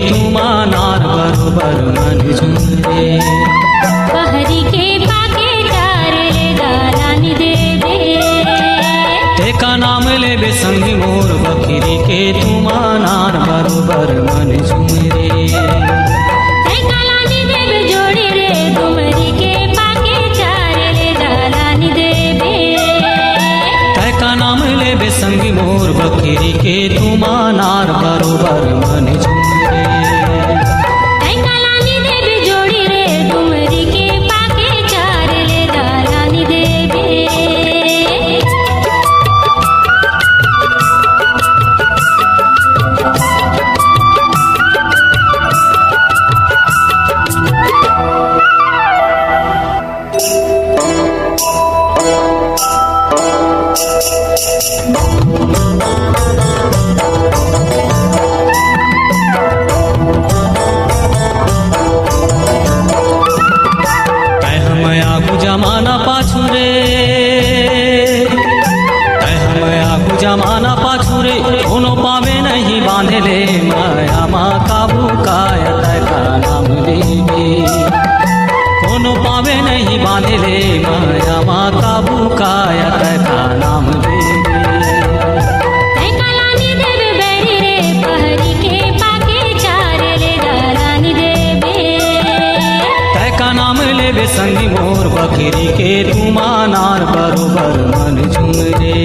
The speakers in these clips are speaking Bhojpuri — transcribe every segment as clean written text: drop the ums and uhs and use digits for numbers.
तुमानार बरोबर मन झुमरे। पहरी के पाके चारे दालानी देवे, तेका नाम लेबे संगी मोर बकरी के तुमानार बरोबर मन झुमरे। दालानी देवे जोड़ी रे तुमरी के पाके चारे दालानी देवे, तेका नाम लेबे संगी मोर बकरी के तुमानार बरोबर मन झुमरे। दालानी देवे जोड़ी रे तुमरी के पाके चारे दालानी देवे। जमाना पाछू रे, हम आगू जमाना पाछू रे, कोनो पावे नहीं बांधे ले माया माँ काबू काया का नाम लेबे। कोनो पावे नहीं बांधे ले माया माँ काबू काया का नाम लेबे। दालानी देवे बैरी रे पहरी के पाके चारे दालानी देवे, तेका नाम लेबे संगी मोर बकरी के तुमानार बरोबर मन झुमरे।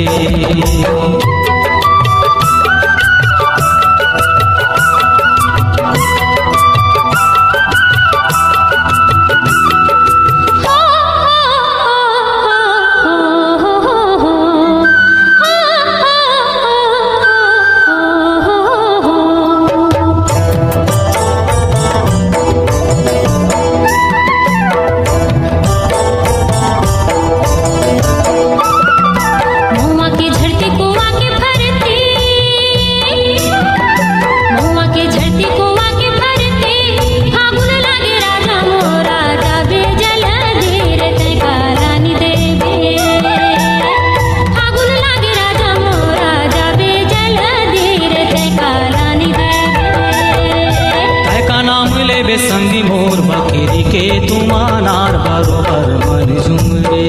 संगी मोर बकरी के तुमानार बरोबर मन झुमरे।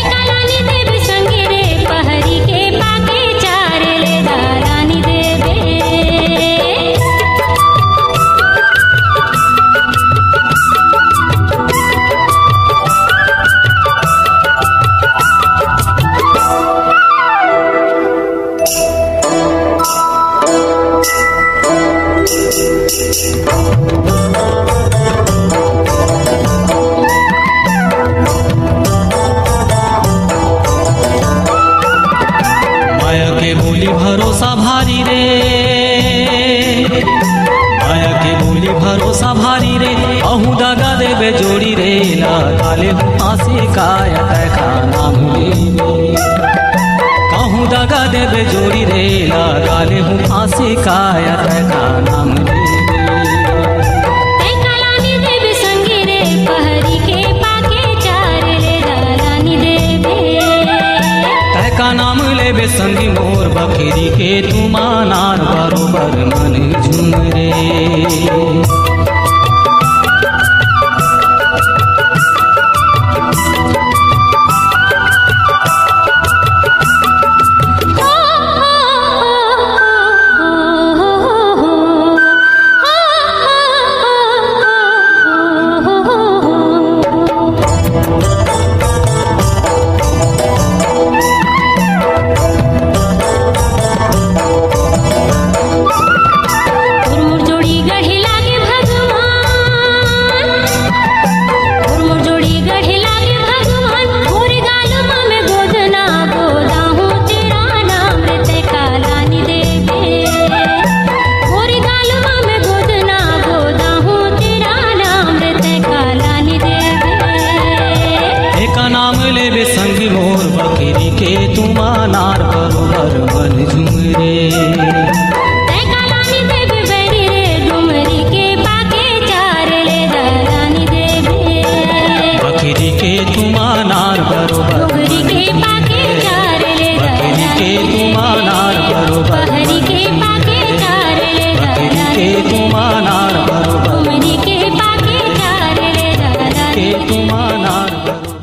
दालानी देवे संगी रे पहरी के पाके चारे दालानी देवे। माया के बोली भरोसा भारी रे, माया के बोली भरोसा भारी रे, अहू दगा देवे जोड़ी रे, लगाले हूँ फांसी काया का नाम लेबे। कहूँ दगा देवे जोड़ी रे, लगाले हूँ फांसी काया का नाम लेबे। दालानी देवे संगी रे पहरी के पाके चारे दालानी देवे, तेका नाम लेबे संगी मोर बकरी के तुमानार बरोबर मन झुमरे। संगी मोर बकरी के तुमानार बरोबर मन झुमरे।